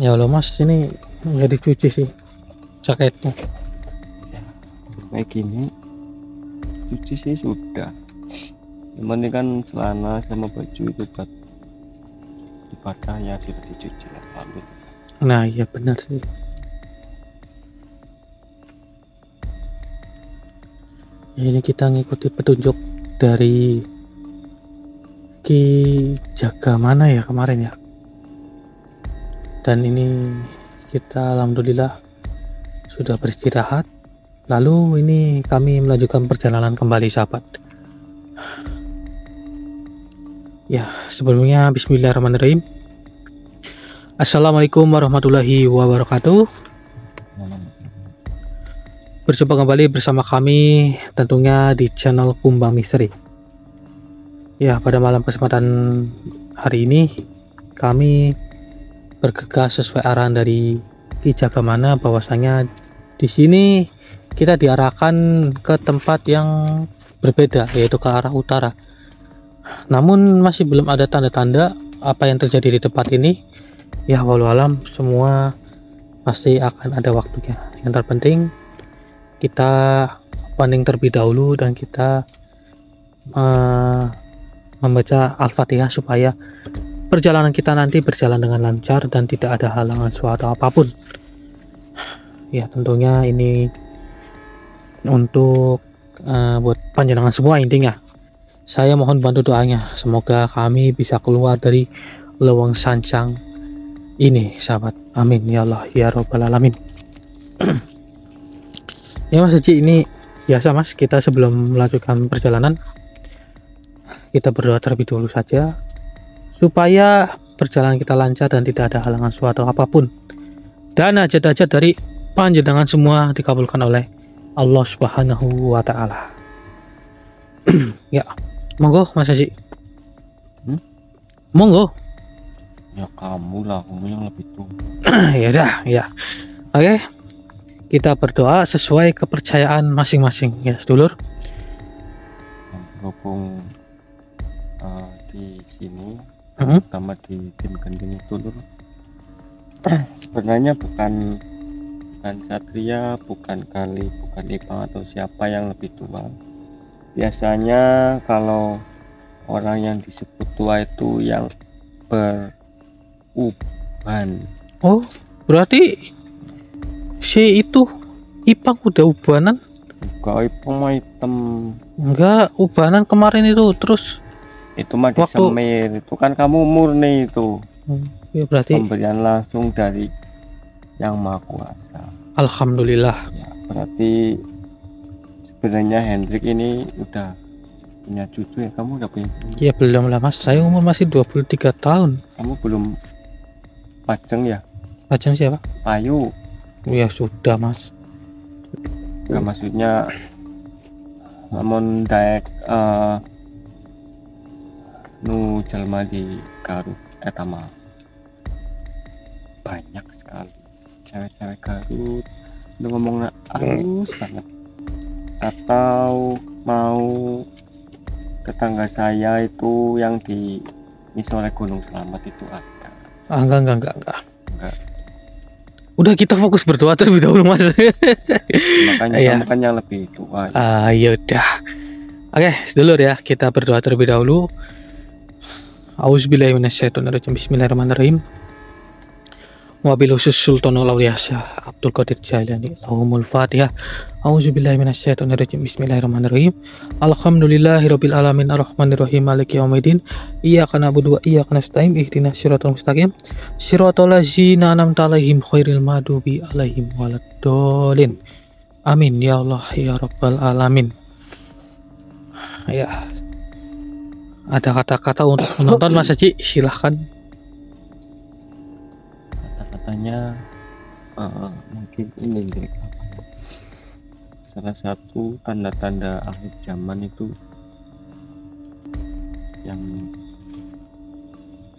Ya Allah mas, ini nggak dicuci sih jaketnya. Kayak gini cuci sih sudah, yang penting kan celana sama baju itu buat ibadah ya tidak dicuci lalu. Nah iya benar sih. Ini kita ngikuti petunjuk dari Ki Jaga mana ya kemarin ya. Dan ini kita alhamdulillah sudah beristirahat. Lalu ini kami melanjutkan perjalanan kembali sahabat. Ya sebelumnya bismillahirrahmanirrahim. Assalamualaikum warahmatullahi wabarakatuh. Berjumpa kembali bersama kami tentunya di channel Kumbang Misteri. Ya pada malam kesempatan hari ini kami bergegas sesuai arahan dari Ki Jagamana bahwasanya di sini kita diarahkan ke tempat yang berbeda, yaitu ke arah utara. Namun masih belum ada tanda-tanda apa yang terjadi di tempat ini. Ya walau alam, semua pasti akan ada waktunya. Yang terpenting kita opening terlebih dahulu dan kita membaca Al-Fatihah supaya perjalanan kita nanti berjalan dengan lancar dan tidak ada halangan suatu apapun. Ya tentunya ini untuk buat panjenengan semua intinya. Saya mohon bantu doanya, semoga kami bisa keluar dari lewang sancang ini sahabat. Amin ya Allah ya Rabbal Alamin. Ya Mas Haji, ini biasa Mas, kita sebelum melanjutkan perjalanan kita berdoa terlebih dahulu saja supaya perjalanan kita lancar dan tidak ada halangan suatu apapun, dan hajat-hajat dari panjenengan semua dikabulkan oleh Allah Subhanahu wa Ta'ala. Ya monggo Mas Haji. Monggo. Ya kamu lah, kamu yang lebih tua. Ya udah ya. Oke, kita berdoa sesuai kepercayaan masing-masing ya sedulur. Berhubung di sini terutama di tim Gending itu lur, sebenarnya bukan Satria, bukan Kali, bukan Ipang atau siapa yang lebih tua. Biasanya kalau orang yang disebut tua itu yang beruban. Oh berarti si itu Ipang udah ubanan? Enggak, Ipang mah hitam. Enggak, ubanan kemarin itu. Terus itu mah disemir, itu kan kamu murni itu. Ya berarti pemberian langsung dari Yang Maha Kuasa. Alhamdulillah. Ya, berarti sebenarnya Hendrik ini udah punya cucu ya. Kamu udah punya cucu? Ya belum lah Mas, saya umur masih 23 tahun. Kamu belum pajeng ya? Pajeng siapa? Ayu. Ya sudah Mas. Ya maksudnya namun daek nu jelma di Garut etama banyak sekali cewek-cewek Garut nu ngomongnya halus banget. Atau mau tetangga saya itu yang di Misoleh Gunung Selamat itu ada. Enggak. Udah kita fokus berdoa terlebih dahulu Mas. Makanya ya. kamu kan yang lebih tua ya udah. Oke sedulur ya, kita berdoa terlebih dahulu. Auzubillahiminasyaitonirrajim. Bismillahirrahmanirrahim. Wabil khusus Sultanul Auliya Abdul Qadir Jailani. Lahumul Fatihah. Auzubillahiminasyaitonirrajim. Bismillahirrahmanirrahim. Alhamdulillahirabbil alamin arrahmanirrahim maliki yaumiddin. Iyyaka na'budu wa iyyaka nasta'in. Ihdinas siratal mustaqim. Siratal ladzina an'amta 'alaihim ghairil maghdubi 'alaihim waladdallin. Amin ya Allah ya Rabbal Alamin. Ya. Ada kata-kata untuk menonton Mas Haji, silahkan. Kata-katanya mungkin ini salah satu tanda-tanda akhir zaman itu yang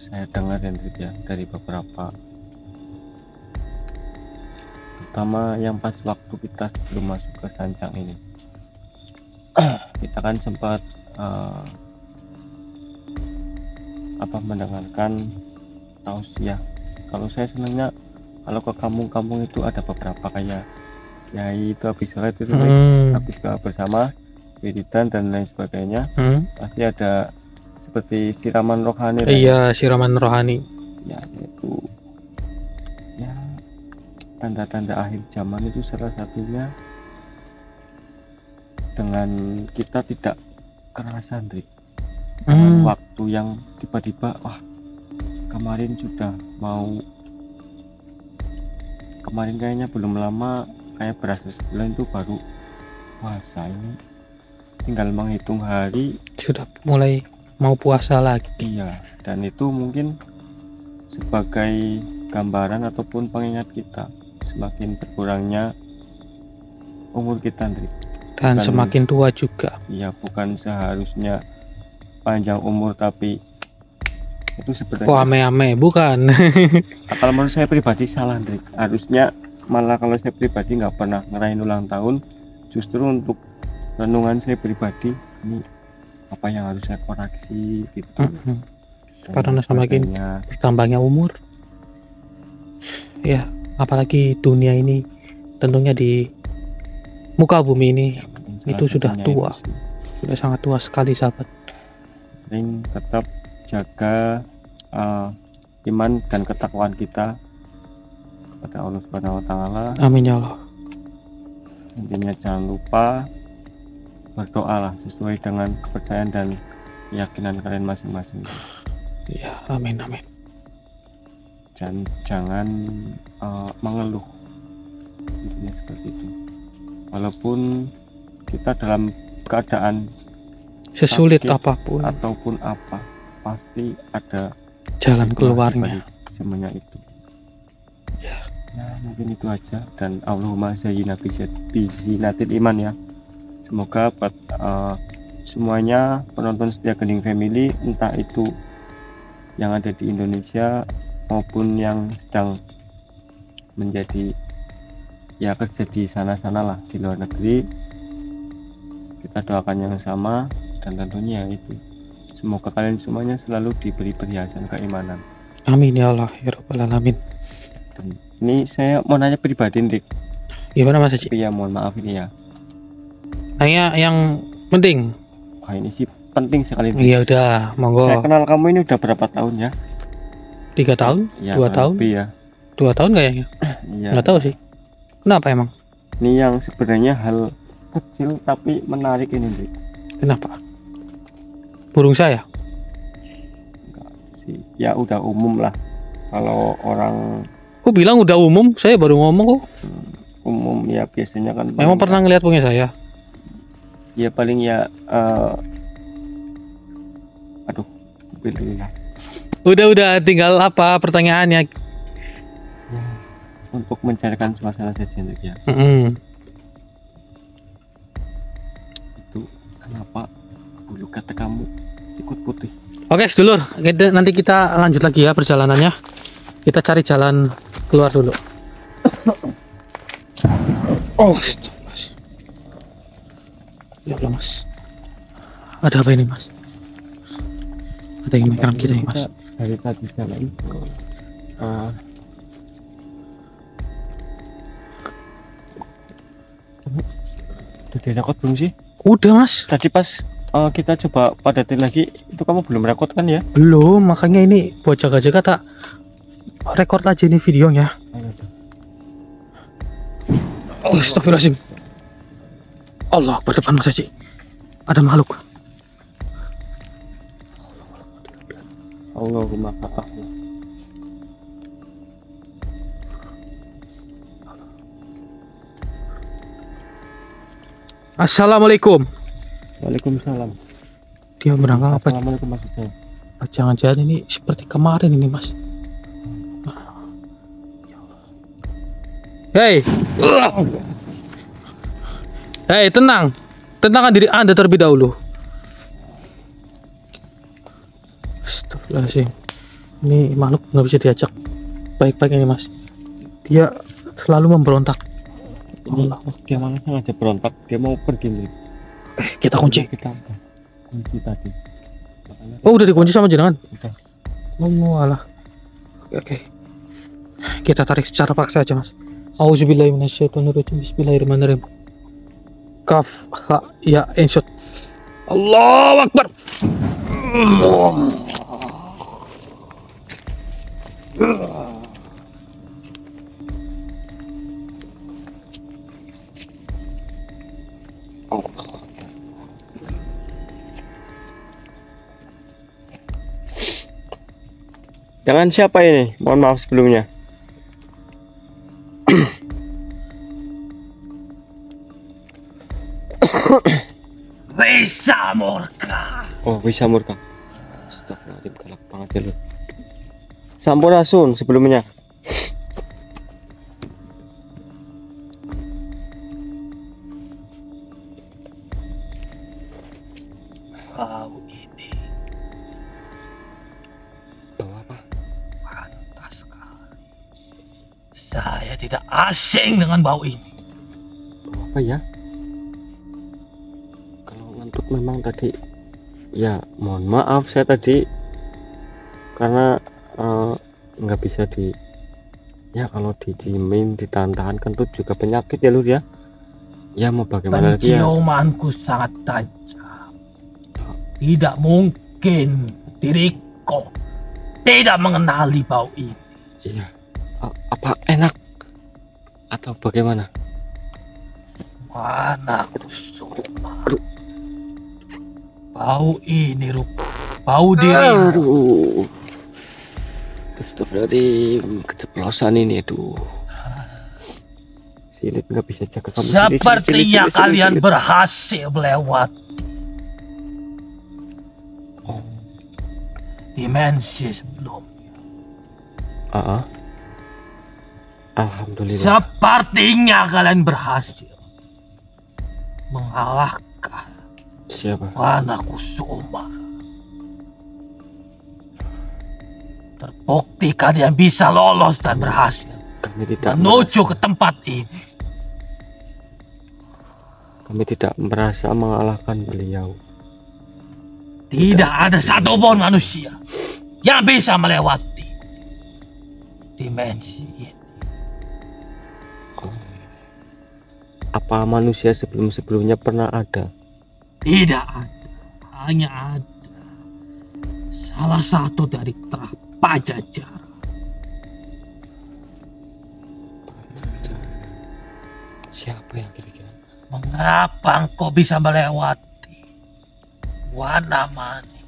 saya dengar ya dari beberapa, terutama yang pas waktu kita sebelum masuk ke Sancang ini. Kita kan sempat mendengarkan tausiah. Kalau saya senangnya kalau ke kampung-kampung itu ada beberapa kayak kiai itu habis sholat itu habis doa bersama wiridan dan lain sebagainya, pasti ada seperti siraman rohani. Iya, siraman rohani. Ya, itu ya tanda-tanda akhir zaman itu salah satunya dengan kita tidak kerasan dengan waktu yang tiba-tiba wah kemarin kayaknya belum lama, kayak berasa sebulan itu baru puasa, ini tinggal menghitung hari sudah mulai mau puasa lagi. Iya, dan itu mungkin sebagai gambaran ataupun pengingat kita semakin berkurangnya umur kita dan semakin tua juga. Iya, bukan seharusnya panjang umur, tapi itu sebenarnya ame-ame bukan. kalau menurut saya pribadi salah harusnya malah kalau saya pribadi nggak pernah ngerayain ulang tahun, justru untuk renungan saya pribadi ini apa yang harus saya koreksi gitu. Karena semakin bertambahnya umur ya, apalagi dunia ini tentunya di muka bumi ini itu sudah tua, sudah sangat tua sekali sahabat. Tetap jaga iman dan ketakwaan kita kepada Allah Subhanahu wa taala. Amin ya Allah. Intinya jangan lupa berdoalah sesuai dengan kepercayaan dan keyakinan kalian masing-masing. Ya, amin amin. Dan jangan mengeluh, intinya seperti itu. Walaupun kita dalam keadaan sesulit apapun ataupun apa, pasti ada jalan keluarnya semuanya itu. Ya, mungkin itu aja, dan Allahumma zayyina bizinatil iman ya. Semoga semuanya penonton setia Gending Family, entah itu yang ada di Indonesia maupun yang sedang menjadi ya kerja di sana-sana lah, di luar negeri, kita doakan yang sama, dan tentunya itu semoga kalian semuanya selalu diberi perhiasan keimanan. Amin ya Allah ya Rabbal Alamin. Dan ini saya mau nanya pribadi Dik. Gimana Mas Haji? Iya, mohon maaf ini ya. Nanya yang penting. Wah, ini sih penting sekali. Iya udah, monggo. Saya kenal kamu ini udah berapa tahun ya? 3 tahun? Ya, 2 tahun? Ya. 2 tahun kayaknya. Iya. Nggak tahu sih. Kenapa emang? Ini yang sebenarnya hal kecil tapi menarik ini Dik. Kenapa? Burung saya? Enggak sih. Ya udah umum lah. Kalau orang Kok bilang udah umum? Saya baru ngomong kok. Umum ya, biasanya kan. Memang pernah ngeliat punya saya? Ya paling ya aduh, pilih. Udah tinggal apa pertanyaannya? Untuk mencarikan suasana saja ya. Itu kenapa bulu kata kamu ikut putih? Oke sedulur, nanti kita lanjut lagi ya perjalanannya. Kita cari jalan keluar dulu. Oh, ya Allah Mas. Ada apa ini Mas? Ada yang menyerang kita nih Mas. Dari tadi jalan udah direkod belum sih? Udah Mas. Tadi pas kita coba padatin lagi, itu kamu belum rekod kan ya? Belum, makanya ini buat jaga-jaga tak rekod aja ini videonya. Oh, astagfirullahaladzim. Allah berdepan Mas Haji. Ada makhluk. Allahumma fatah. Assalamualaikum. Waalaikumsalam. Dia berangkat apa? Assalamualaikum maksud saya. Jangan-jangan ini seperti kemarin ini Mas. Hei, hei, tenangkan diri Anda terlebih dahulu. Astagfirullahaladzim. Ini makhluk nggak bisa diajak baik-baik ini Mas. Dia selalu memberontak. Ini dia malah sengaja berontak, dia mau pergi nih. Oke, kita kunci. Kita kunci tadi. Oh, udah dikunci sama jenengan? Udah. Oh, alah. Oke. kita tarik secara paksa aja, Mas. Auzubillahiminasyaitonirrajim. Bismillahirrahmanirrahim. Kaf ha ya insut. Allahu Akbar. Jangan siapa ini? Mohon maaf sebelumnya. Bisa murka. Oh, bisa murka. Astagfirullahaladzim, galak banget ya lu. Sampurasun sebelumnya. Bau ini Bau apa? pantas sekali. Saya tidak asing dengan bau ini. Bau apa ya? Kalau ngantuk memang tadi, ya mohon maaf saya tadi karena nggak bisa ya kalau didiemin, ditahan-tahan kan tuh juga penyakit ya Lur ya. Ya mau bagaimana lagi ya. Penciumanku sangat tajam. Tidak mungkin diriku tidak mengenali bau ini. Iya. Apa enak atau bagaimana? Mana kusuma. Bau ini rupa bau dirimu. Aduh. Astagfirullahaladzim, keceplosan ini tuh. Silit nggak bisa jaga kamu. Sepertinya kalian berhasil melewati dimensi sebelumnya. Alhamdulillah. Sepertinya kalian berhasil mengalahkan Siapa? Wana Kusuma. Terbukti kalian bisa lolos dan berhasil Kami tidak menuju ke tempat ini. Kami tidak merasa mengalahkan beliau. Tidak ada satupun manusia yang bisa melewati dimensi ini. Apa manusia sebelum-sebelumnya pernah ada? Tidak ada, hanya ada salah satu dari Pajajaran. Siapa yang kira-kira? Mengapa engkau bisa melewati Wana Mani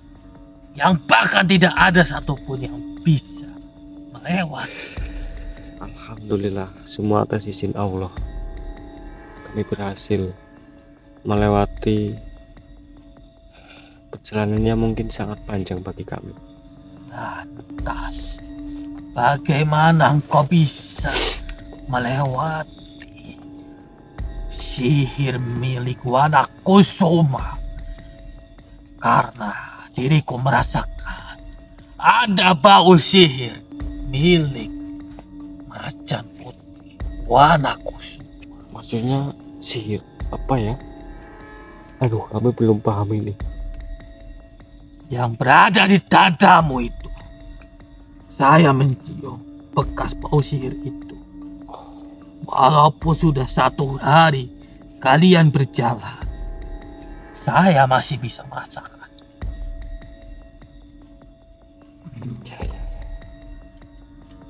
yang bahkan tidak ada satupun yang bisa melewati? Alhamdulillah, semua atas izin Allah. Kami berhasil melewati. Perjalanannya mungkin sangat panjang bagi kami. Lantas, bagaimana engkau bisa melewati sihir milik Wana Kusuma? Karena diriku merasakan ada bau sihir milik macan putih Wana Kusuma. Maksudnya sihir apa ya? Aduh, kami belum paham ini. Yang berada di dadamu itu, saya mencium bekas bau sihir itu. Walaupun sudah 1 hari kalian berjalan, saya masih bisa merasakan.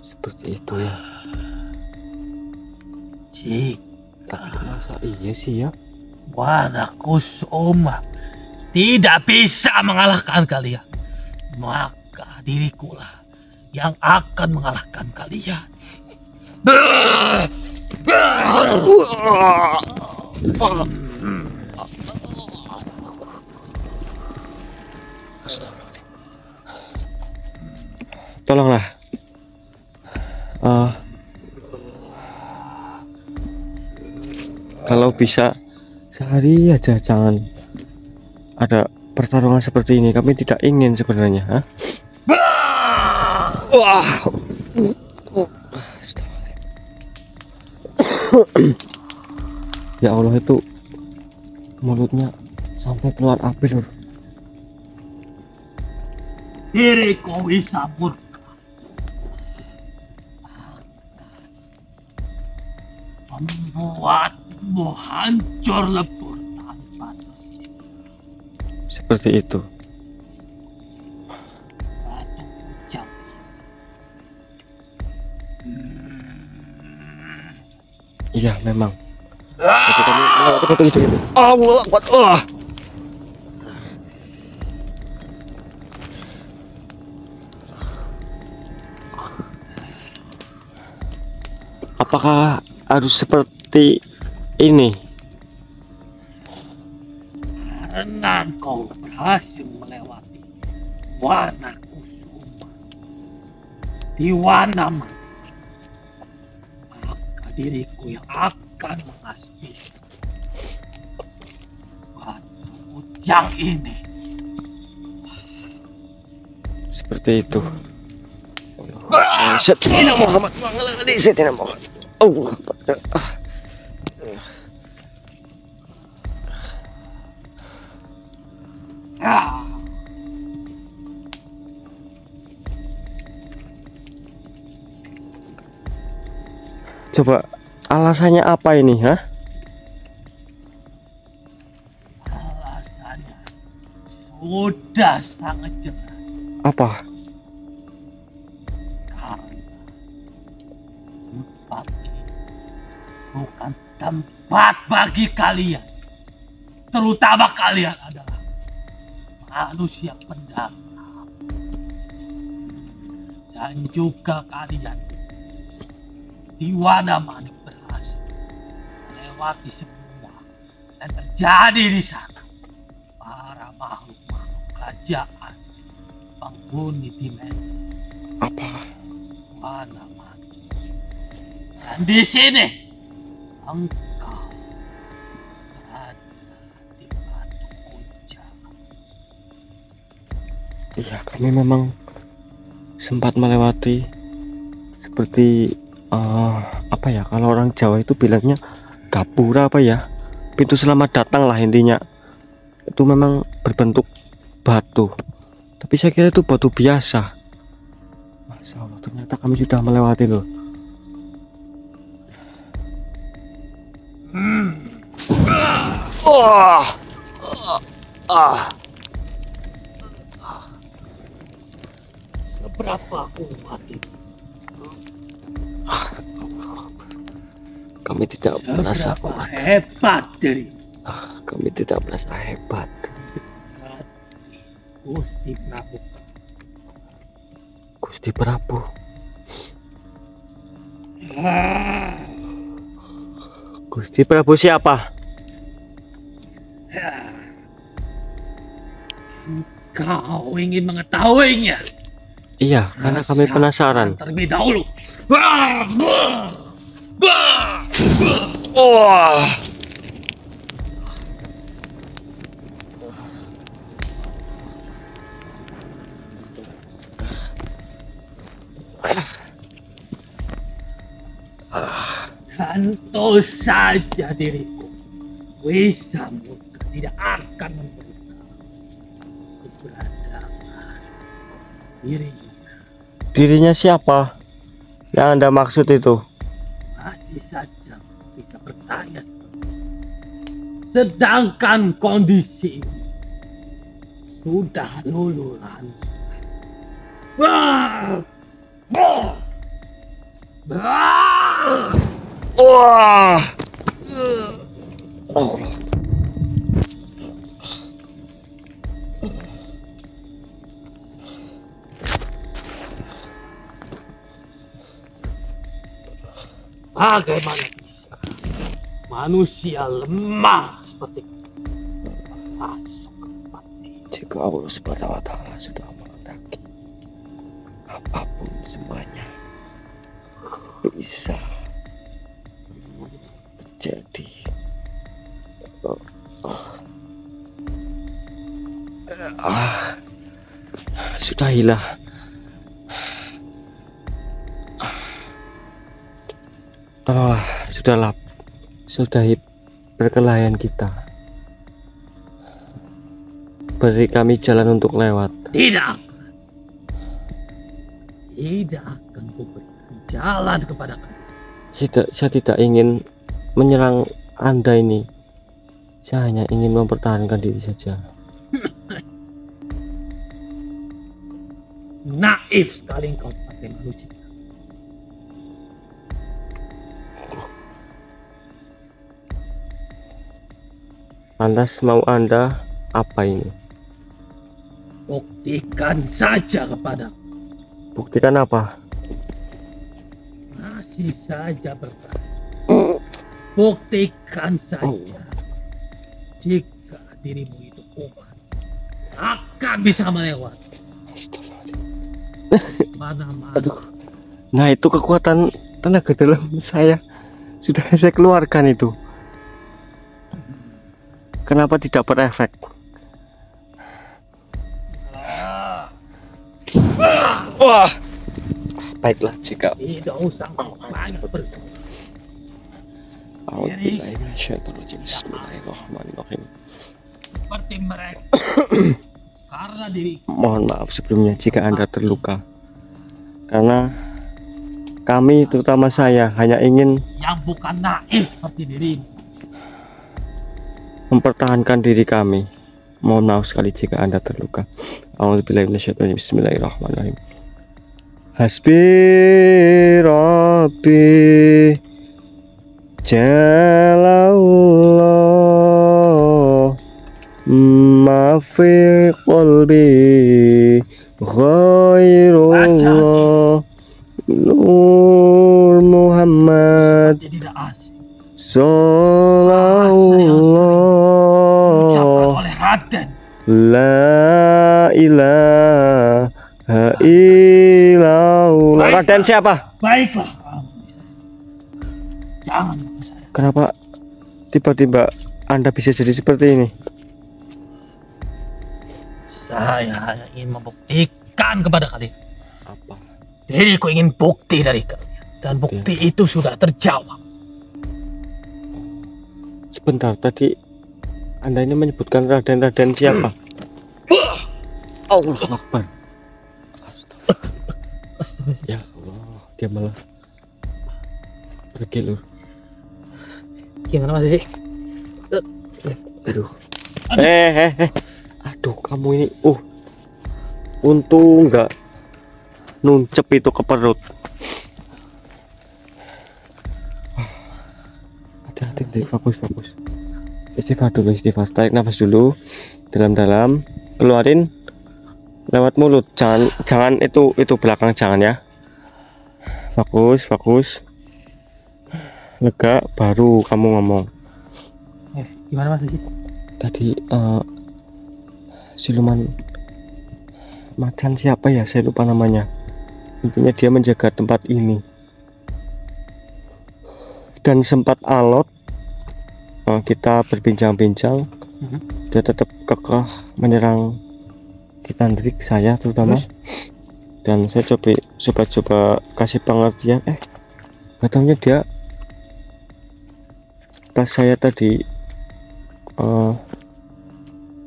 Seperti itu ya. Jika Masa iya sih ya? Wana Kusuma tidak bisa mengalahkan kalian, maka dirikulah yang akan mengalahkan kalian. Tolonglah. Kalau bisa sehari aja jangan ada pertarungan seperti ini. Kami tidak ingin sebenarnya. Wah. Ya Allah, itu mulutnya sampai keluar api loh. Diriku bisa murka. membuatmu hancur lebur tanpa tersisa. Seperti itu. Batu kujang. Iya memang. Allah Akbar. Apakah harus seperti ini? Karena kau berhasil melewati warna kusuma di warna mana, maka diriku yang akan mengasihi batu kujang ini. Seperti itu. Sayyidina Muhammad, Sayyidina Muhammad. Allah. Coba alasannya apa ini, ha? Alasannya sudah sangat jelas. Apa? Karena tempat ini bukan tempat bagi kalian. Terutama kalian adalah manusia pendapat. Dan juga kalian di mana Manik berhasil melewati semua yang terjadi di sana. Para makhluk-makhluk kerajaan penghuni dimensi Apa? mana Manik. Dan di sini engkau berada di batu kujang. Iya, kami memang sempat melewati seperti apa ya, kalau orang Jawa itu bilangnya gapura apa ya, pintu selamat datang lah intinya. Itu memang berbentuk batu, tapi saya kira itu batu biasa. Masya Allah, ternyata kami sudah melewati loh. Seberapa kuat itu? Kami tidak merasa Seberapa hebat diri kami tidak merasa hebat. Gusti Prabu. Gusti Prabu. Gusti Prabu siapa? Kau ingin mengetahuinya? Iya, karena kami penasaran. Terlebih dahulu. Wah. Tentu saja diriku bisa mudah tidak akan memberitahu keberadaan dirinya. Dirinya siapa yang Anda maksud itu? Masih saja bisa bertanya seperti itu. Sedangkan kondisi ini sudah luluh lantak. Wah. Bagaimana bisa manusia lemah seperti masuk ke tempat ini? Jika Allah Subhanahu wa Ta'ala sudah menghendaki, apapun semuanya bisa terjadi. Sudahilah. Sudahlah, sudahi perkelahian kita. Beri kami jalan untuk lewat. Tidak akan kuberikan jalan kepada kamu. Saya tidak ingin menyerang Anda ini. Saya hanya ingin mempertahankan diri saja. Naif sekali engkau pakai manusia. Lantas mau Anda apa ini? Buktikan saja kepada Buktikan apa? masih saja bertanya. Buktikan saja jika dirimu itu kuat akan bisa melewati mana-mana. Nah itu kekuatan tenaga dalam saya sudah saya keluarkan itu. Kenapa tidak berefek? Wah, baiklah jika Tidak usah banyak bertanya. Bismillahirrahmanirrahim. Seperti mereka. Karena diri Mohon maaf sebelumnya jika Anda terluka, karena kami terutama saya hanya ingin yang bukan naif seperti dirimu. mempertahankan diri kami. Mohon maaf sekali jika Anda terluka. A'udzubillahi minasyaitonir rajim. Bismillahirrahmanirrahim. Hasbi Rabbi Jalallah ma fi qalbi ghairullah Nur Muhammad Jadi tidak asing. Sallallahu Ucapkan oleh Raden. La ilaha illallah. Raden siapa? Baiklah kamu bisa. Jangan bunuh saya. Kenapa tiba-tiba Anda bisa jadi seperti ini? Saya hanya ingin membuktikan kepada kalian. Apa? Diriku ingin bukti dari kalian. Dan bukti itu sudah terjawab. Sebentar, tadi Anda ini menyebutkan Raden siapa? Allah Akbar. Ya Allah, dia malah pergi loh. Gimana masih sih? Aduh. Aduh, kamu ini. Untung nggak nuncep itu ke perut. Hati-hati, fokus. Istighfar dulu, istighfar. Tarik nafas dulu, dalam-dalam, keluarin lewat mulut. Jangan itu belakang, jangan ya. Fokus. Lega, baru kamu ngomong. Gimana masih sih? Tadi siluman macan siapa ya, saya lupa namanya. Intinya dia menjaga tempat ini dan sempat alot. Kita berbincang-bincang, dia tetap kekeh menyerang kita, Hendrik, saya terutama. Dan saya coba kasih pengertian. Katanya dia pas saya tadi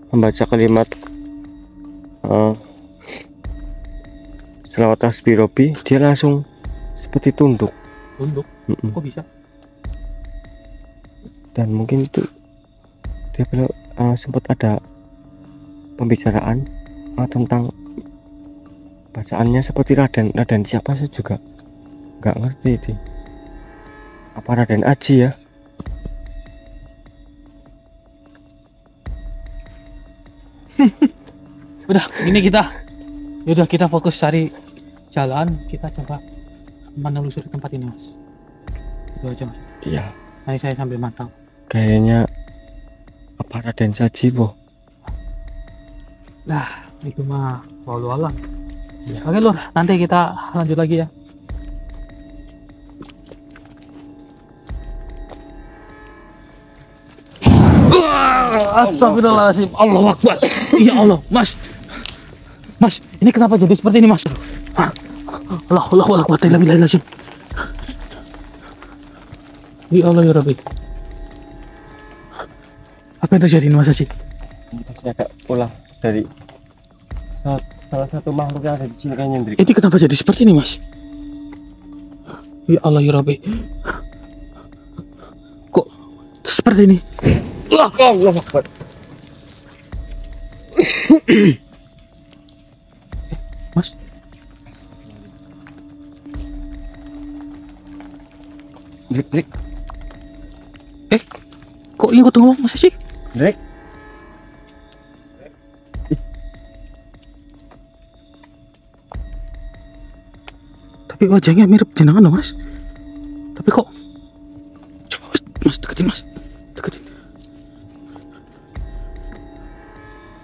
membaca kalimat selawat tasbih Robi, dia langsung seperti tunduk. Kok bisa? Dan mungkin itu dia bilang sempat ada pembicaraan tentang bacaannya seperti Raden siapa, saya juga nggak ngerti itu. Apa Raden Aji ya? Udah kita fokus cari jalan, kita coba menelusuri tempat ini, Mas. Itu aja, Mas. Iya. Nanti saya sambil mantau. Kayaknya apa Raden Saji, boh? Nah, itu mah walau alam. Ya. Oke, Lur, nanti kita lanjut lagi ya. Astagfirullahaladzim. Allahu Akbar. Ya Allah, Mas, ini kenapa jadi seperti ini, Mas? Allahu Akbar. Ya Allah ya Rabbi. Apa yang terjadi, Mas Haji? Ini pasti agak pulang dari salah satu makhluk yang ada di sini kayaknya, Hendrik. Ini kenapa jadi seperti ini, Mas? Ya Allah ya Rabbi. Kok seperti ini. Allah Akbar. Mas, Drik. kok ikut ngomong masa sih? Drik. Tapi wajahnya mirip jenengan loh mas. Tapi kok, coba mas deketin mas, deketin.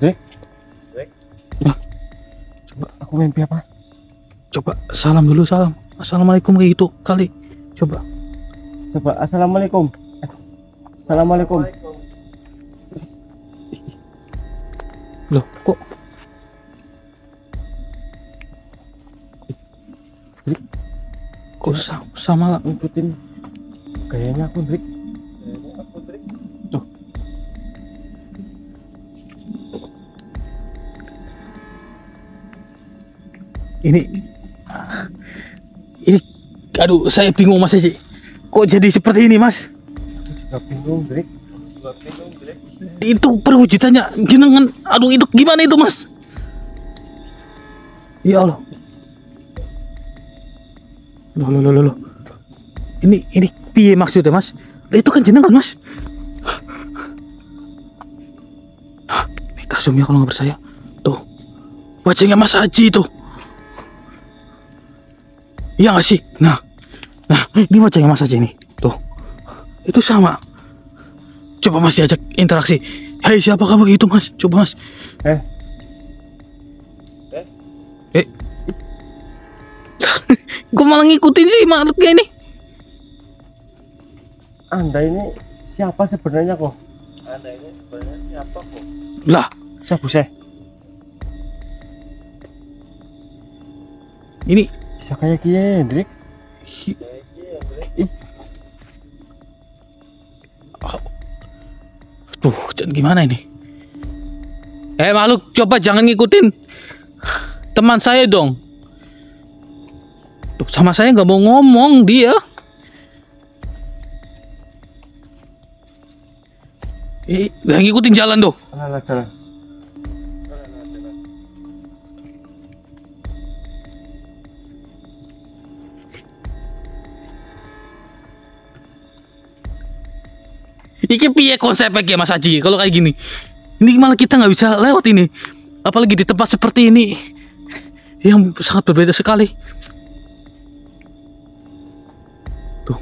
Drik. Nah, Coba aku mimpi apa? coba salam dulu, salam. Assalamualaikum kayak gitu kali. Coba. Coba assalamualaikum. Assalamualaikum. Loh, kok? Kok sama Ngikutin gayanya aku, Drik. Tuh. ini? Aduh, saya bingung mas sih. Kok jadi seperti ini mas? Juga bingung, Drik. Itu perwujudannya jenengan. Aduh, itu gimana itu mas? Ya Allah. Loh. Ini piye maksudnya mas? Itu kan jenengan mas. Kita zoom ya kalau nggak percaya. Tuh, wajahnya Mas Haji tuh. Iya nggak sih? Nah, ini wajahnya Mas Haji nih. Tuh, itu sama. Coba Mas diajak interaksi. Hei, siapakah begitu Mas? Coba Mas. Gue malah ngikutin sih makhluknya ini. Anda ini siapa sebenarnya kok? Anda ini sebenarnya siapa kok? Lah, Siapa sih? ini Bisa kayak gini, Drik. tuh, gimana ini? Makhluk, coba jangan ngikutin teman saya dong. Tuh, sama saya nggak mau ngomong dia. Udah ngikutin jalan tuh. Jalan. Iki piye konsepnya kayak Mas Haji kalau kayak gini? Ini malah kita nggak bisa lewat ini. Apalagi di tempat seperti ini yang sangat berbeda sekali. Tuh.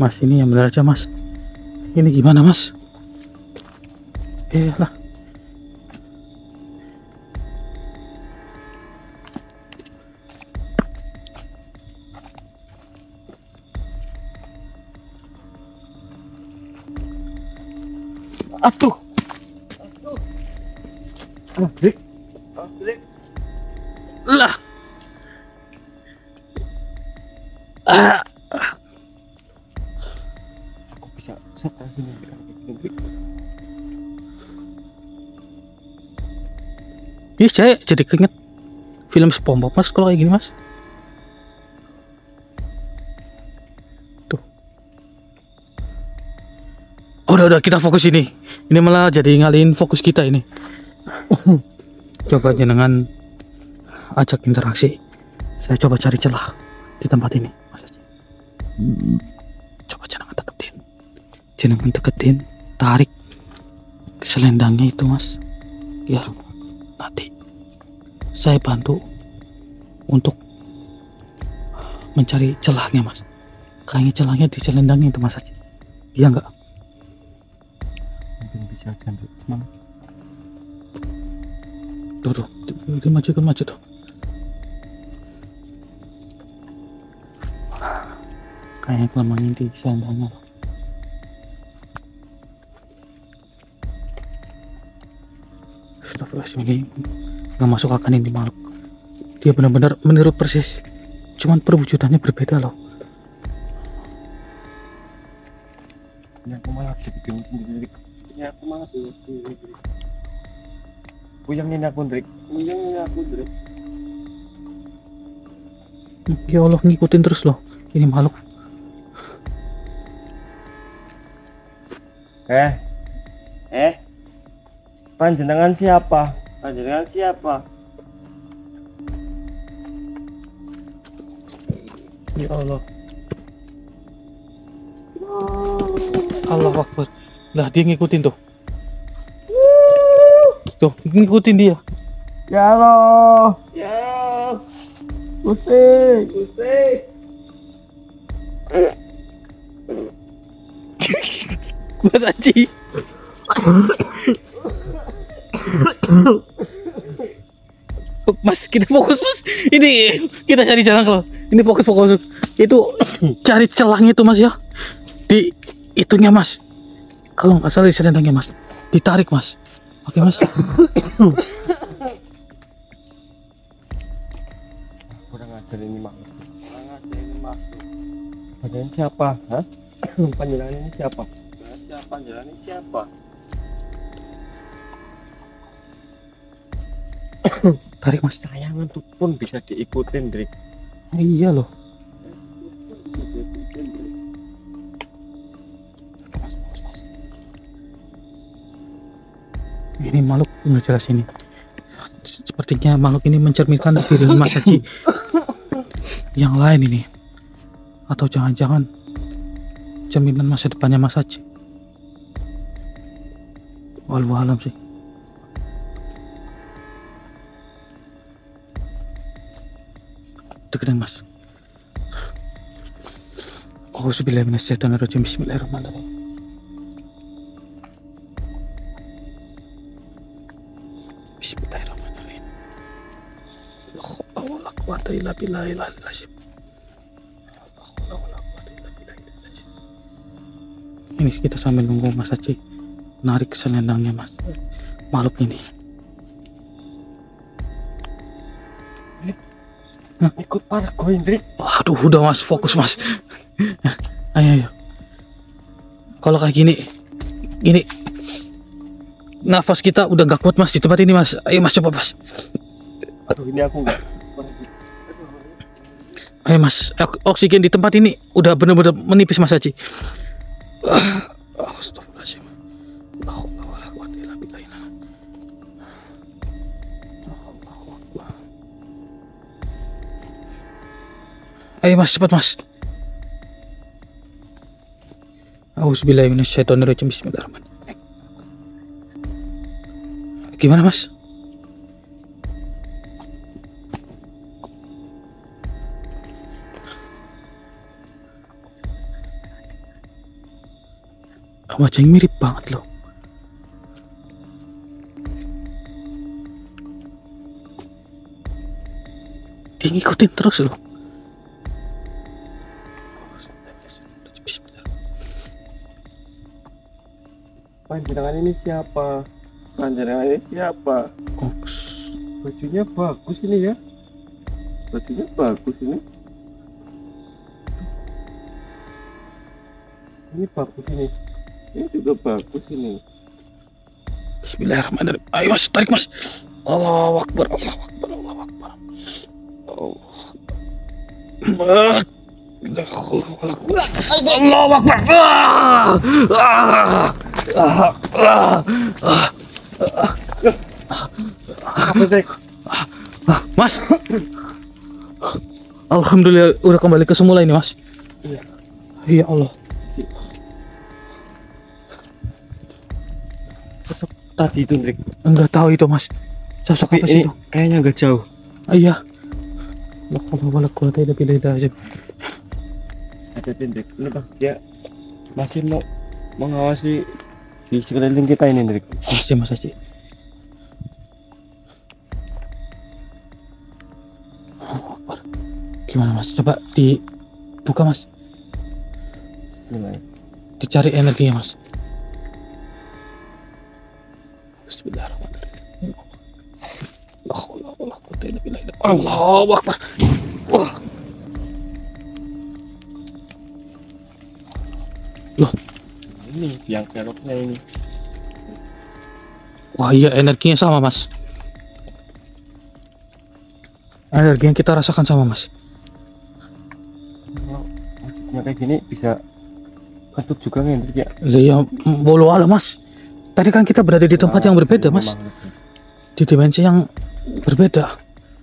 Mas, ini yang benar aja Mas. Ini gimana Mas? Lah. Aduh. Drik. Lah. Aku bisa setel sini, Drik. Ih, saya jadi keinget film SpongeBob Mas kalau kayak gini Mas. Tuh. Udah kita fokus ini. Ini malah jadi ngalihin fokus kita ini. Coba jenengan ajak interaksi. Saya coba cari celah di tempat ini Mas. Coba jenengan deketin, tarik selendangnya itu Mas. Ya, nanti saya bantu untuk mencari celahnya Mas. Kayaknya celahnya di selendangnya itu Mas Haji. Iya enggak? Mungkin bisa ganti teman. Tuh, dia maju tuh. Kayaknya kelemahannya di selendangnya loh. Astagfirullahaladzim, ini nggak masuk akal ini makhluk. Dia benar-benar meniru persis. Cuman perwujudannya berbeda loh. Ini aku malah jadi bingung sendiri. Ini aku malah bingung sendiri. Puyeng ini aku, Drik. Ya Allah, ngikutin terus loh. Ini makhluk. Panjenengan siapa? Panjenengan siapa? Ya Allah. Allah Akbar. Lah dia ngikutin tuh. Tuh, ngikutin dia. Ya Allah. Ya. Gusti. Mas Aji. Mas, kita fokus mas. Ini kita cari jalan kalau ini fokus. Itu cari celahnya itu mas ya. Di itunya mas. Kalau nggak salah di selendangnya mas. Ditarik mas. Oke mas. Kurang ajar ini makhluk. Panjenengan siapa? Hah? Panjenengan ini siapa? Panjenengan ini siapa? Tarik mas. Tayangan tuh pun bisa diikutin, Drik. Iya loh. Ini makhluk nggak jelas ini. Sepertinya makhluk ini mencerminkan diri Mas Haji yang lain ini. Atau jangan-jangan cerminan masa depannya Mas Haji. Wallahu alam sih. Tegerin mas. Auzubillahi minasyaitonirrajim. Bismillahirrahmanirrahim. Bismillahirrahmanirrahim. La haula wala quwwata illa billahil aliyyil azim. La haula wala quwwata illa billahil azim. Ini kita sambil nunggu Mas Haji narik selendangnya mas. Makhluk ini. Ikut pargo, Indrik. Waduh, udah mas, fokus mas. Ayo. Kalau kayak gini, nafas kita udah gak kuat mas di tempat ini mas. Ayo mas, coba mas. Aduh, ini aku enggak. Ayo mas, oksigen di tempat ini udah bener-bener menipis mas Haji. Astagfirullahaladzim. Ayo mas, cepat mas. Auzubillahi minasyaitonirrajim. Bismillahirrahmanirrahim. Gimana mas? Wajahnya mirip banget loh. Dia ngikutin terus loh. Panjenengan ini siapa? Panjenengan ini siapa? Bajunya bagus ini ya. Bajunya bagus ini. Ini bagus ini. Ini juga bagus ini. Bismillahirrahmanirrahim. Ayo mas, tarik mas. Allahu Akbar, Allahu Akbar, Allahu Akbar. Allahu Akbar. Mas, alhamdulillah udah kembali ke semula ini mas. Iya. Ya Allah. Sosok tadi itu, Ndrik. Enggak tahu itu mas. Sosok apa sih Ini itu? kayaknya agak jauh. Iya. La haula wala quwwata illa billah. Ada Ndrik. Ini pas dia masih mau mengawasi di sekeliling kita ini, Ndrik. Masih mas Haji. Gimana mas? Coba dibuka mas. Gimana? Dicari energinya mas. Bismillahirrahmanirrahim. La haula wala quwwata illa billah. Allahu Akbar. Wah. Loh, Ini yang beloknya ini. wah iya energinya sama mas. Energi yang kita rasakan sama mas. Kalau wujudnya kayak gini bisa kentut juga Hendrik ya. Ya bolo ala mas. Tadi kan kita berada di tempat yang berbeda mas. Memang lebih. Di dimensi yang berbeda.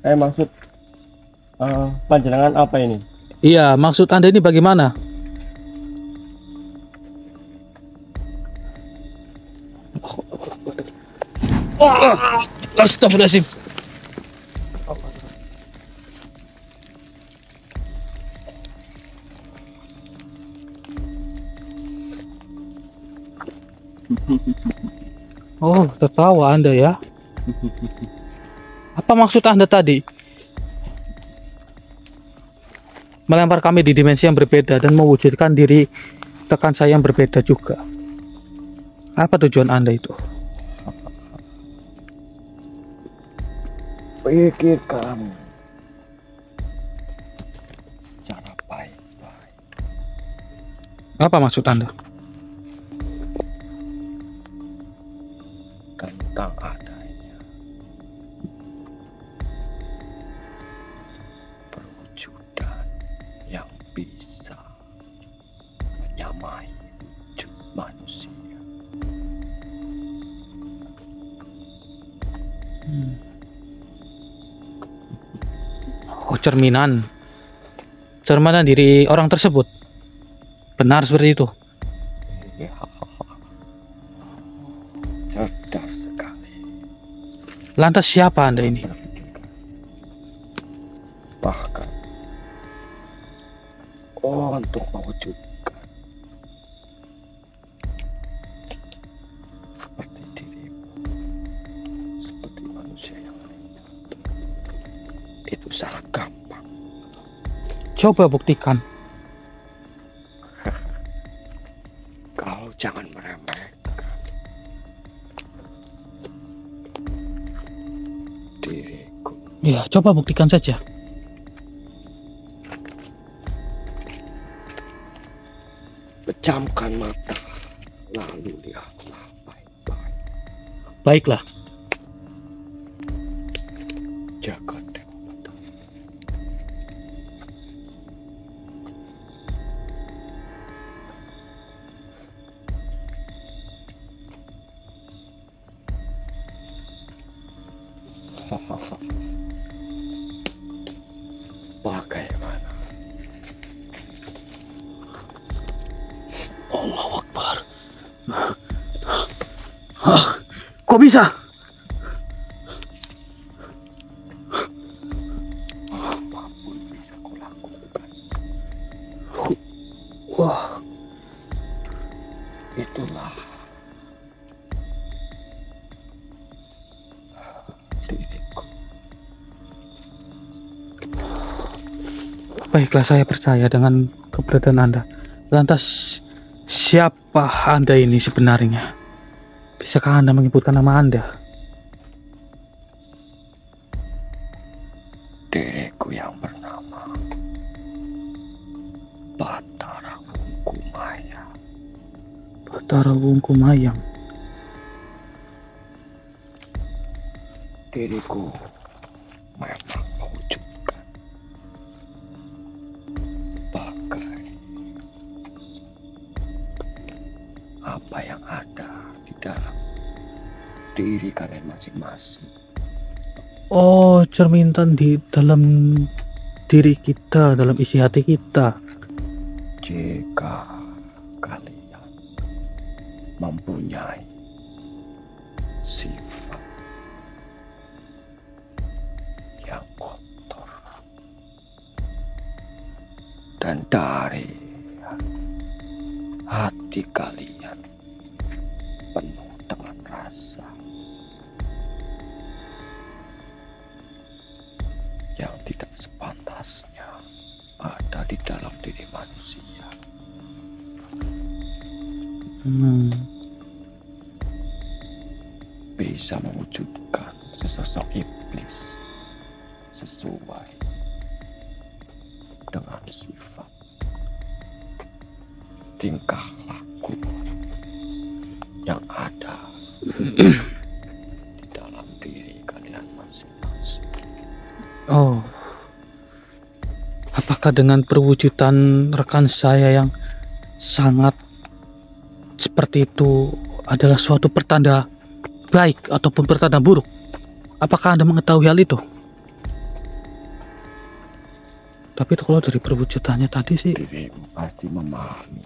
Maksud panjenengan apa ini? Iya, maksud Anda ini bagaimana? Astagfirullahaladzim. Oh, tertawa Anda ya. Apa maksud Anda tadi? Melempar kami di dimensi yang berbeda dan mewujudkan diri rekan saya yang berbeda juga. Apa tujuan Anda itu? Pikirkan secara baik-baik. Apa maksud Anda? Tentang adanya perwujudan yang bisa menyamai wujud manusia. Oh, cerminan diri orang tersebut. Benar seperti itu. Ya, cerdas sekali. Lantas siapa Anda ini? Bahkan untuk mewujudkan seperti dirimu, seperti manusia yang lainnya, itu sangat gampang. Coba buktikan. Kau jangan meremehkan diriku. Ya, coba buktikan saja. Pejamkan mata, lalu lihatlah baik-baik. Baiklah. Jaga Dewa Batara. Bagaimana? Allahu Akbar. Kok bisa? Apapun bisa kulakukan. Wah, Itulah diriku. baiklah, saya percaya dengan keberadaan Anda. Lantas siapa Anda ini sebenarnya? Bisakah Anda menyebutkan nama Anda? Diriku yang bernama Batara Wungkumaya. Batara Wungkumayang. Diriku memang mewujudkan sebagai apa yang ada di dalam diri kalian masing-masing. Oh, cerminan di dalam diri kita, dalam isi hati kita. Jika kalian mempunyai sifat yang kotor dan dari hati kalian penuh dengan rasa yang tidak sepantasnya ada di dalam diri manusia. Bisa mewujudkan sesosok iblis sesuai dengan sifat tingkah laku yang ada di dalam diri kalian masing-masing. Oh, apakah apakah dengan perwujudan rekan saya yang sangat seperti itu adalah suatu pertanda baik ataupun pertanda buruk? Apakah Anda mengetahui hal itu? Tapi kalau dari perwujudannya tadi sih, Dirimu pasti memahami.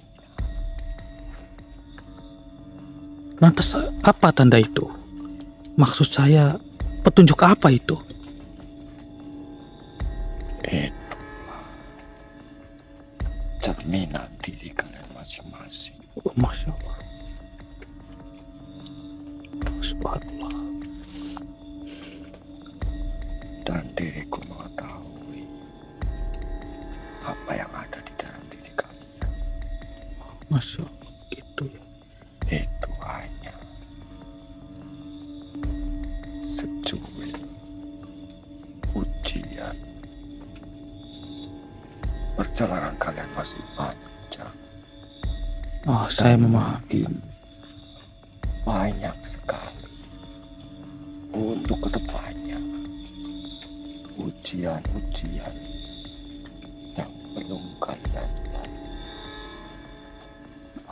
lantas apa tanda itu? Maksud saya, petunjuk apa itu? Itu cerminan diri kalian masing-masing. Oh, Masya Allah. Subhanallah. Dan diriku mengetahui apa yang ada di dalam diri kalian. Masya Allah. Gitu ya. Itu hanya secuil ujian. Perjalanan kalian masih panjang. Oh, saya memahami. Mungkin banyak sekali untuk kedepannya ujian-ujian yang belum kalian lalui.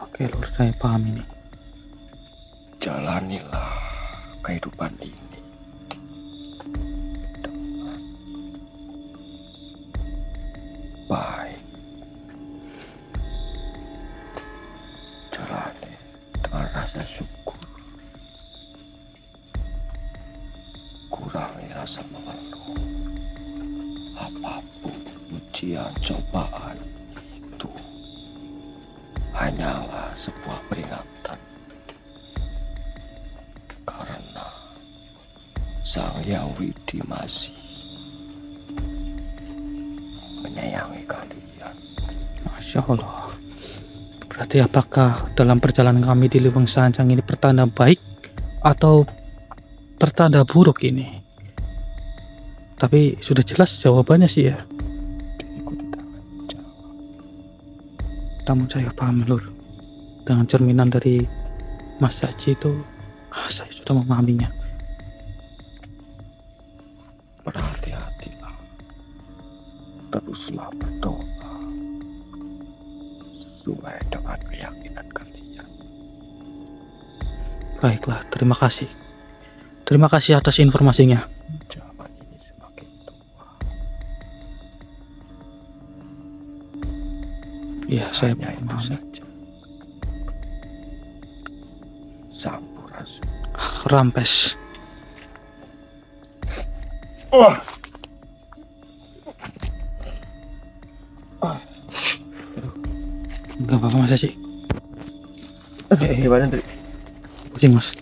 Oke, Lur, saya paham ini. Jalanilah kehidupan ini dengan baik. Jalani dengan rasa syukur. Kurangi rasa mengeluh. Apapun ujian cobaan itu hanyalah sebuah peringatan. Karena Sang Hyang Widi masih menyayangi kalian. Masya Allah. Berarti apakah dalam perjalanan kami di Liwang Sanjang ini pertanda baik atau pertanda buruk ini? Tapi sudah jelas jawabannya sih ya. Diriku tidak akan menjawab. Namun saya paham, Lur. Dengan cerminan dari Mas Haji itu, saya sudah memahaminya. Berhati-hatilah. Teruslah berdoa sesuai dengan keyakinan kalian. Baiklah, terima kasih. Terima kasih atas informasinya. Zaman ini semakin tua. Iya, saya Hanya itu memahami. saja. Sampurasun. Rampes. Enggak apa-apa, Mas Haji. Gimana Tri? Pusing, Mas.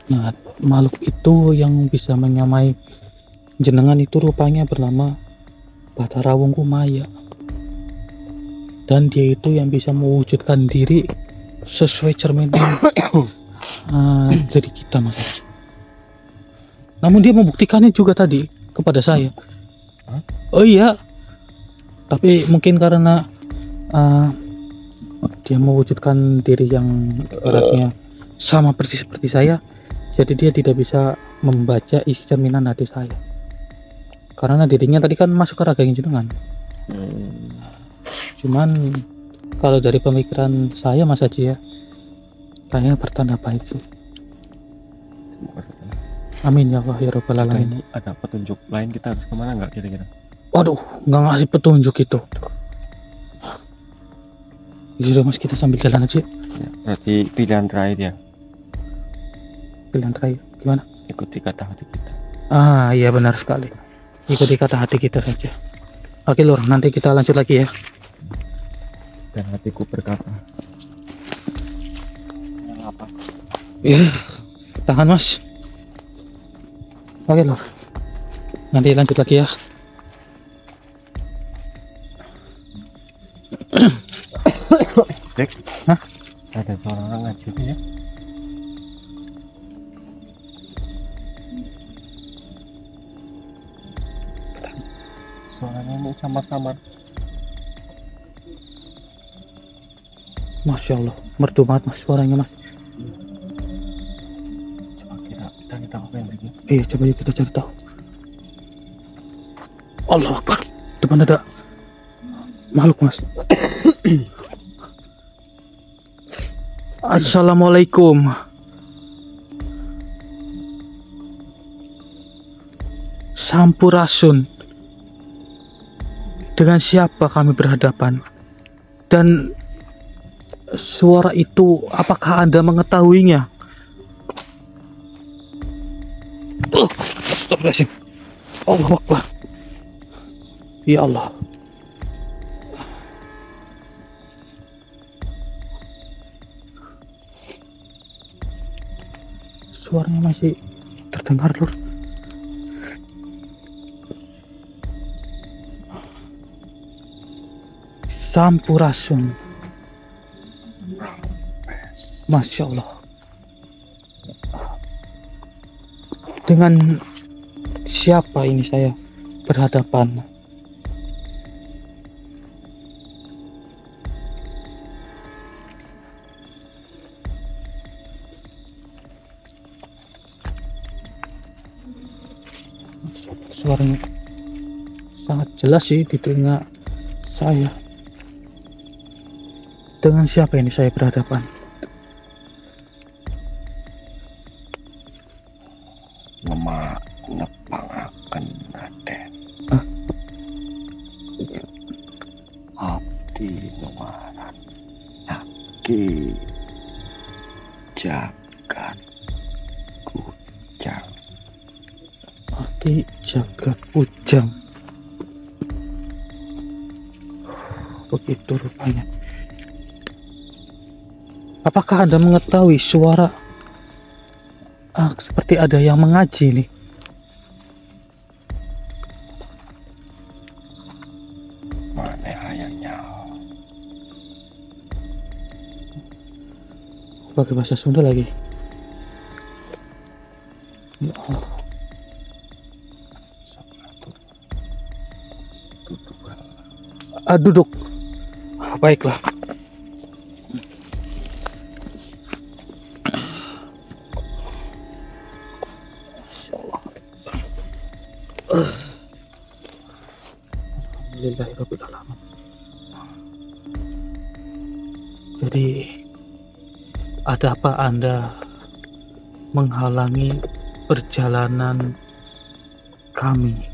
Nah, makhluk itu yang bisa menyamai jenengan itu rupanya bernama Batara Wungku Maya. Dan dia itu yang bisa mewujudkan diri sesuai cerminan jadi kita, Mas. Namun dia membuktikannya juga tadi kepada saya. Oh iya, tapi mungkin karena dia mewujudkan diri yang ibaratnya sama persis seperti saya, jadi dia tidak bisa membaca isi cerminan hati saya. Karena dirinya tadi kan masuk ke raga jenengan. Cuman kalau dari pemikiran saya, Mas Haji ya, kayaknya pertanda baik sih. Semoga saja. Amin ya Allah ya Rabbal Alamin. Ini ada petunjuk lain, kita harus kemana nggak kira-kira? Waduh, nggak ngasih petunjuk itu. Yaudah Mas, kita sambil jalan aja. Ya, berarti pilihan terakhir ya, Pilihan terakhir gimana? ikuti kata hati kita. Ah iya, benar sekali. Ikuti kata hati kita saja. Oke Lur, nanti kita lanjut lagi ya. Dan hatiku berkata, apa? Iya, tahan Mas. Oke Lur, nanti lanjut lagi ya. Dek, Hah? ada suara orang ngaji ya? Suaranya ini samar-samar. Masya Allah, merdu banget Mas suaranya Mas. Coba kita apa yang lagi? Iya, coba yuk kita cari tahu. Allah Akbar. Depan ada makhluk, Mas. Assalamualaikum. Sampurasun. Dengan siapa kami berhadapan? Dan suara itu apakah Anda mengetahuinya? Astagfirullahaladzim. Allahu Akbar. Ya Allah. Suaranya masih terdengar, Lur. Sampurasun. Masya Allah. Dengan siapa ini saya berhadapan? Suaranya sangat jelas sih di telinga saya. Dengan siapa ini saya berhadapan? Nepangaken Raden. Abdi nuaran Ki Jagat Kujang. Ki Jagat Kujang. Begitu rupanya. Apakah Anda mengetahui suara seperti ada yang mengaji nih? Mana ayahnya? Pakai bahasa Sunda lagi. Ya Allah. Duduk. Baiklah. Alhamdulillahirabbil alamin. Jadi ada apa Anda menghalangi perjalanan kami?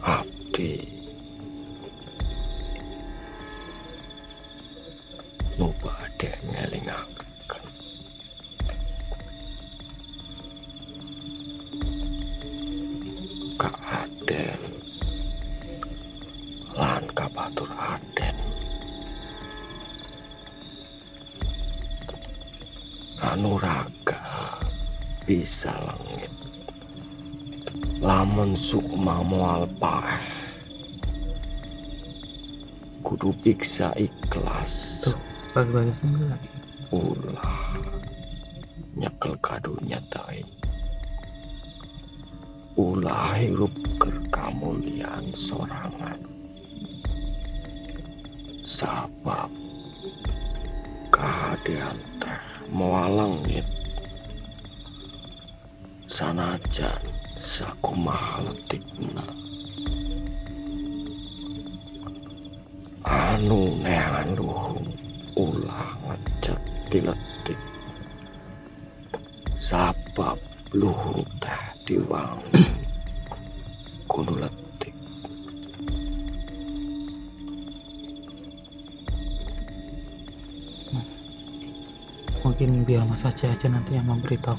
Abdi nubade ngelingaken Ka Aden lan Ka Batur Aden anuraga bisa langit lamun sukma moal paeh kudu biksa ikhlas. Tuh, bagi-bagi Sunda lagi. Ulah nyekel kadunya tain. Ulah hirup kerkamulian sorangan. Sabab kehadian teh moal langit sanajan sakumaha letikna anu neangan luhung ulah ngecet diletik sabab luhung teh diwangi kudu letik. Mungkin biar Mas Aceh aja nanti yang memberitahu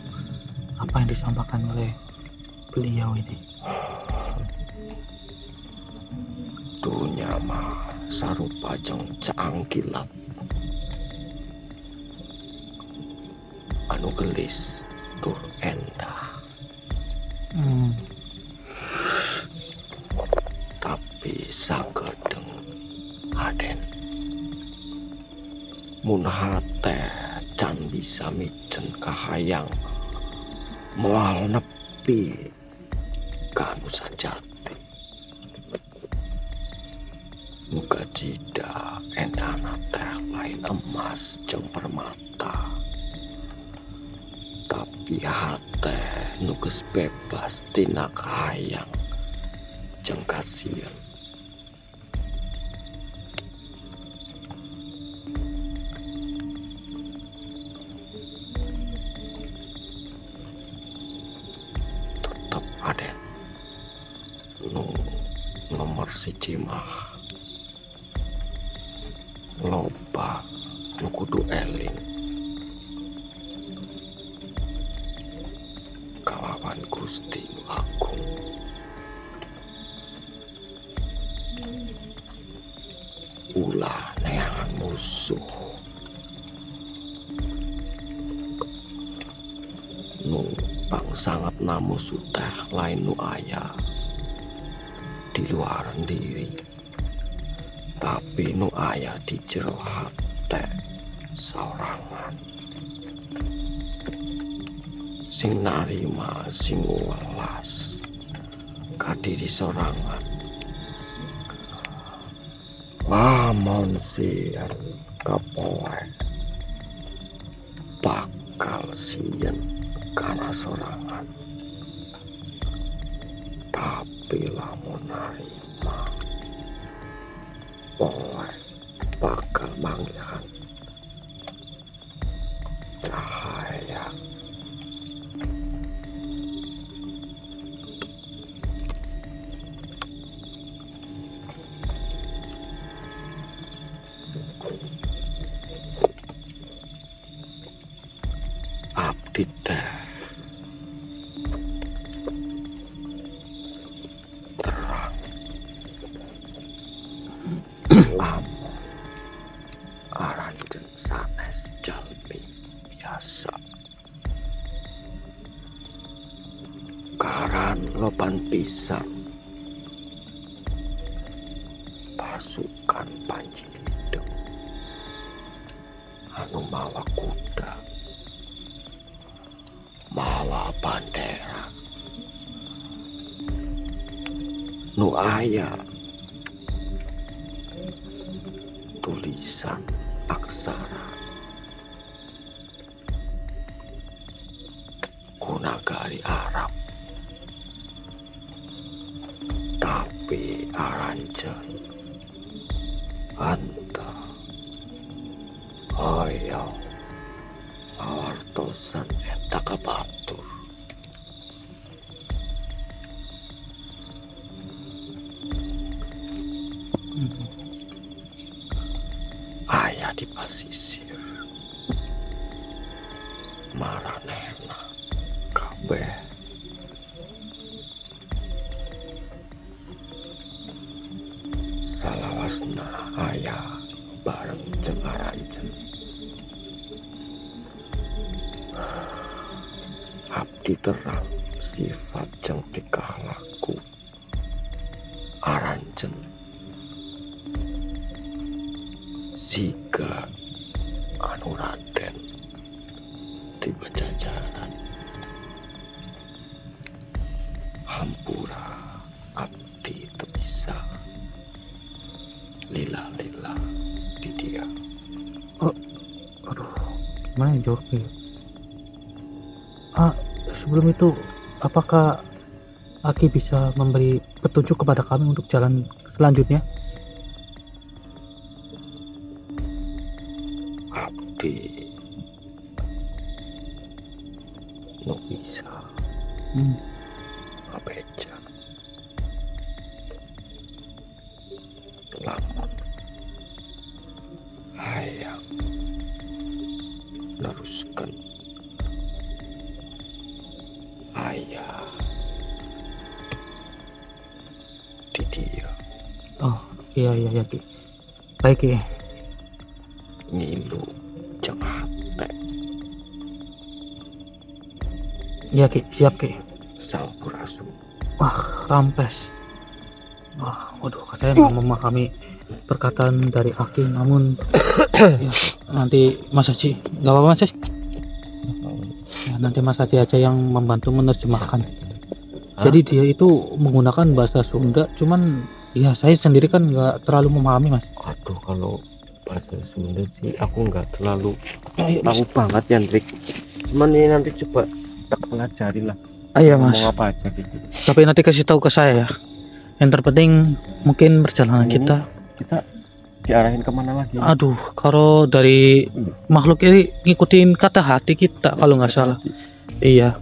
apa yang disampaikan oleh beliau ini. Dunya mah sarupa jeung caang kilat anu gelis tur endah. Tapi sagedeng Aden mun hate can bisa micen kahayang moal nepi kanu sajati muka jida endana teh lain emas jeung permata tapi hate nu geus bebas tina kahayang jeung kasieun. Aden nu nomor siji mah loba nu kudu eling kalawan Gusti nu Agung. Ulah neangan musuh nu sangat namu sudah lain nu aya di luar diri tapi nu aya di jero hate sorangan sing narima sing welas ka diri sorangan lamun sieun kapoe bakal sieun karena sorangan tapi lamun narima poe bakal manggihan cahaya. Abdi teh lamun aranjeun sanes jalmi biasa karan loban pisan pasukan Panji Lideng anu mawa kuda mawa bandera nu aya tulisan aksara kunagari Arab tapi aranjeun anta hoyong awartosan eta kabatur aya di pasisir maranehna kabeh salawasna aya bareng jeung aranjeun. Abdi terang sifat jeung tingkah laku aranjeun jika anu Raden di Pajajaran hampura abdi teu bisa lila-lila di dia. Aduh, gimana yang jawabnya? Sebelum itu, apakah Aki bisa memberi petunjuk kepada kami untuk jalan selanjutnya? Abdi nu bisa ngabeja lamun hayang neruskeun aya di dia. Oh iya Ki. Baik Ki. Ngilu jeung hate Iya Ki, siap Ki. Sampurasun. Wah, rampes. Wah, waduh, katanya nggak memahami perkataan dari Aki, namun nanti Mas Haji, nggak apa-apa Mas. Ya, nanti Mas Haji aja yang membantu menerjemahkan. Jadi dia itu menggunakan bahasa Sunda, cuman ya saya sendiri kan nggak terlalu memahami Mas. Aduh, kalau bahasa Sunda sih aku nggak terlalu Ayo Mas. tahu banget ya Hendrik. Cuman ini nanti coba tak pelajari lah Ayo Mas. ngomong apa aja gitu. Tapi nanti kasih tahu ke saya ya. Yang terpenting mungkin perjalanan Ini kita. kita diarahin kemana lagi? Aduh, kalau dari makhluk ini ngikutin kata hati kita kalau nggak salah. Iya.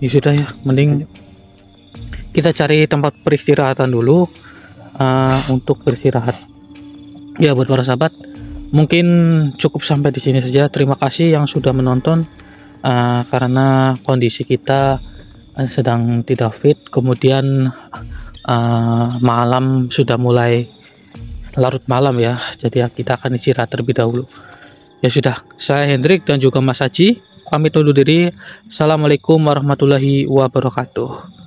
Ya sudah ya, mending kita cari tempat peristirahatan dulu untuk beristirahat. Ya buat para sahabat, mungkin cukup sampai di sini saja. Terima kasih yang sudah menonton. Karena kondisi kita sedang tidak fit, kemudian malam sudah mulai larut malam ya, jadi kita akan istirahat terlebih dahulu. Ya sudah, saya Hendrik dan juga Mas Haji pamit undur diri. Assalamualaikum warahmatullahi wabarakatuh.